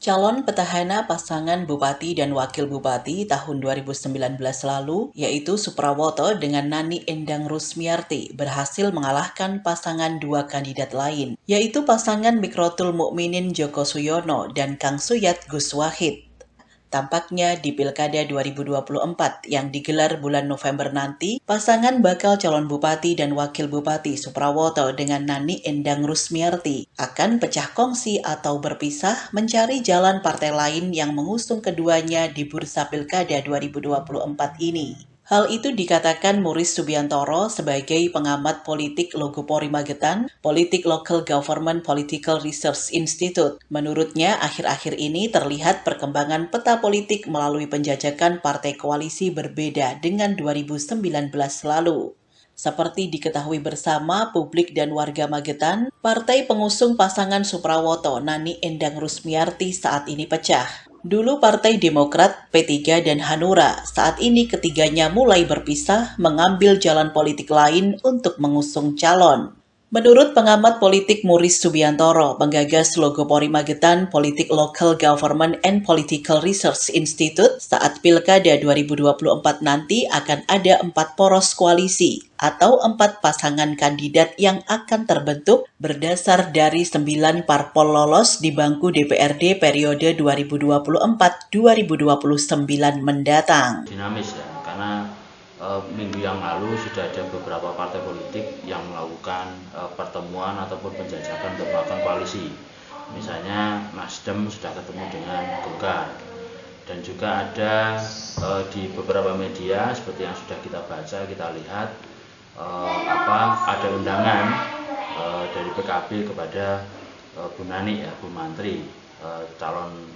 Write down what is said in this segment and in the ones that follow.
Calon petahana pasangan Bupati dan Wakil Bupati tahun 2019 lalu, yaitu Suprawoto dengan Nani Endang Rusmiarti, berhasil mengalahkan pasangan dua kandidat lain, yaitu pasangan Mikrotul Mukminin Joko Suyono dan Kang Suyat Gus Wahid. Tampaknya di Pilkada 2024 yang digelar bulan November nanti, pasangan bakal calon bupati dan wakil bupati Suprawoto dengan Nani Endang Rusmiarti akan pecah kongsi atau berpisah mencari jalan partai lain yang mengusung keduanya di bursa Pilkada 2024 ini. Hal itu dikatakan Muris Subiantoro sebagai pengamat politik Logopori Magetan, Politik Local Government Political Research Institute. Menurutnya, akhir-akhir ini terlihat perkembangan peta politik melalui penjajakan partai koalisi berbeda dengan 2019 lalu. Seperti diketahui bersama publik dan warga Magetan, partai pengusung pasangan Suprawoto Nani Endang Rusmiarti saat ini pecah. Dulu Partai Demokrat, P3, dan Hanura, saat ini ketiganya mulai berpisah mengambil jalan politik lain untuk mengusung calon. Menurut pengamat politik Muris Subiantoro, penggagas Logopori Magetan Politik Local Government and Political Research Institute, saat Pilkada 2024 nanti akan ada 4 poros koalisi atau 4 pasangan kandidat yang akan terbentuk berdasar dari 9 parpol lolos di bangku DPRD periode 2024-2029 mendatang. Dinamis ya, karena minggu yang lalu sudah ada beberapa partai politik yang melakukan pertemuan ataupun penjajakan untuk melakukan koalisi. Misalnya Nasdem sudah ketemu dengan Golkar, dan juga ada di beberapa media seperti yang sudah kita baca, kita lihat ada undangan dari PKB kepada Bu Nani ya, Bu Mantri, calon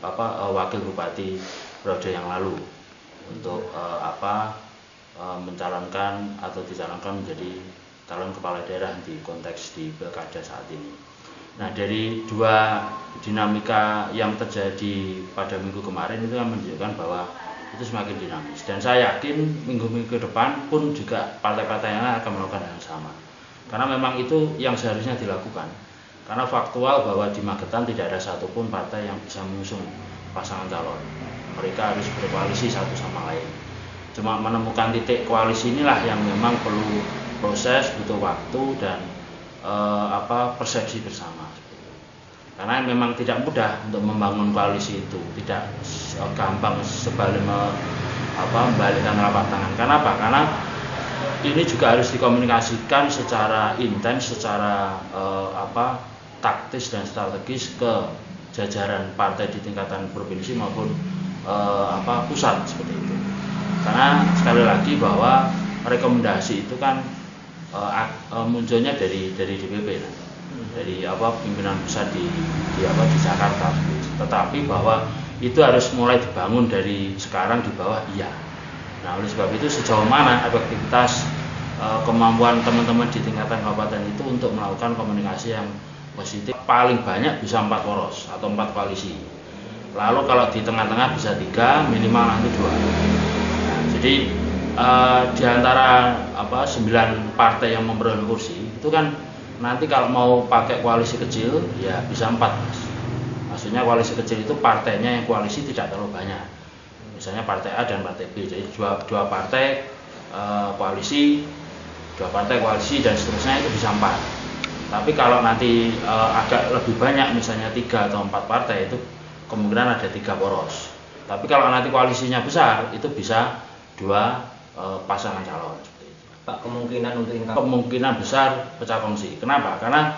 wakil bupati periode yang lalu untuk mencalonkan atau dicalonkan menjadi calon kepala daerah di konteks di pilkada saat ini. Nah, dari dua dinamika yang terjadi pada minggu kemarin itu kan menunjukkan bahwa itu semakin dinamis, dan saya yakin minggu-minggu ke depan pun juga partai-partai yang akan melakukan hal yang sama, karena memang itu yang seharusnya dilakukan. Karena faktual bahwa di Magetan tidak ada satupun partai yang bisa mengusung pasangan calon. Mereka harus berkoalisi satu sama lain. Cuma menemukan titik koalisi inilah yang memang perlu proses, butuh waktu, dan persepsi bersama. Karena memang tidak mudah untuk membangun koalisi itu, tidak gampang membalikkan telapak tangan. Kenapa? Karena ini juga harus dikomunikasikan secara intens, secara taktis dan strategis ke jajaran partai di tingkatan provinsi maupun pusat seperti itu. Karena sekali lagi bahwa rekomendasi itu kan munculnya dari DPP, dari pimpinan pusat di Jakarta. Tetapi bahwa itu harus mulai dibangun dari sekarang di bawah, iya. Nah, oleh sebab itu sejauh mana efektivitas kemampuan teman-teman di tingkatan kabupaten itu untuk melakukan komunikasi yang positif, paling banyak bisa 4 poros atau 4 koalisi. Lalu kalau di tengah-tengah bisa 3, minimal nanti 2. Jadi di antara 9 partai yang memperoleh kursi itu kan nanti kalau mau pakai koalisi kecil ya bisa 4. Maksudnya koalisi kecil itu partainya yang koalisi tidak terlalu banyak. Misalnya partai A dan partai B. Jadi dua partai koalisi, 2 partai koalisi, dan seterusnya itu bisa 4. Tapi kalau nanti agak lebih banyak, misalnya 3 atau 4 partai, itu kemungkinan ada 3 poros. Tapi kalau nanti koalisinya besar, itu bisa 2 pasangan calon. Pak, kemungkinan besar pecah kongsi. Kenapa? Karena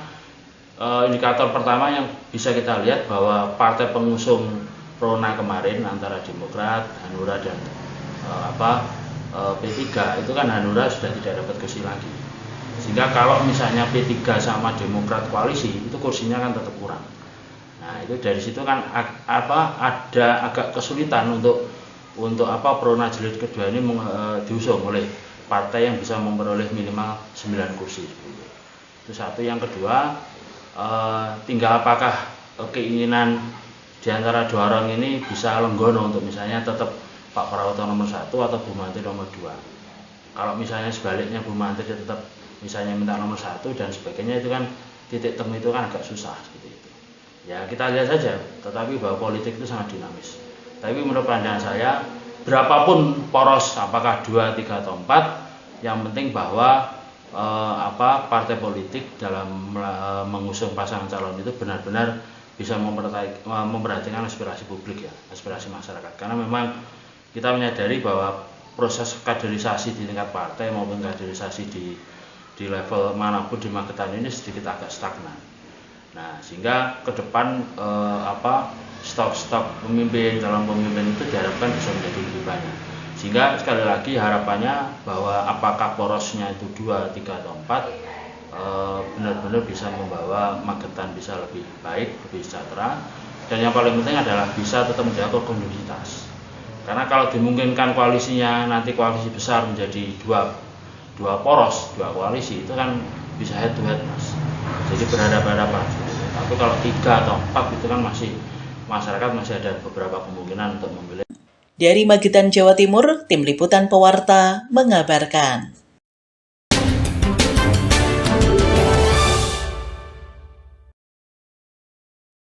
indikator pertama yang bisa kita lihat bahwa partai pengusung Rona kemarin antara Demokrat, Hanura, dan P3 itu kan Hanura sudah tidak dapat kursi lagi. Sehingga kalau misalnya P3 sama Demokrat koalisi, itu kursinya kan tetap kurang. Nah, itu dari situ kan ada agak kesulitan untuk Prona jilid kedua ini diusung oleh partai yang bisa memperoleh minimal 9 kursi. Itu satu. Yang kedua, tinggal apakah keinginan di antara 2 orang ini bisa lenggono untuk misalnya tetap Pak Prawoto nomor 1 atau Bu Mantri nomor 2. Kalau misalnya sebaliknya Bu Mantri tetap misalnya minta nomor 1 dan sebagainya, itu kan titik temu itu kan agak susah seperti itu. Ya kita lihat saja, tetapi bahwa politik itu sangat dinamis. Tapi menurut pandangan saya, berapapun poros, apakah 2, 3 atau 4, yang penting bahwa partai politik dalam mengusung pasangan calon itu benar-benar bisa memperhatikan aspirasi publik ya, aspirasi masyarakat. Karena memang kita menyadari bahwa proses kaderisasi di tingkat partai maupun kaderisasi di level manapun di Magetan ini sedikit agak stagnan. Nah, sehingga ke depan stok pemimpin, calon pemimpin itu diharapkan bisa menjadi lebih banyak. Sehingga sekali lagi harapannya bahwa apakah porosnya itu 2, 3 atau 4 benar-benar bisa membawa Magetan bisa lebih baik, lebih sejahtera, dan yang paling penting adalah bisa tetap menjaga kondusivitas. Karena kalau dimungkinkan koalisinya nanti koalisi besar menjadi dua poros, 2 koalisi, itu kan bisa head to head Mas. Jadi berhadapan-hadapan. Tapi kalau 3 atau 4 itu kan masyarakat masih ada beberapa kemungkinan untuk memilih. Dari Magetan, Jawa Timur, Tim Liputan Pewarta mengabarkan.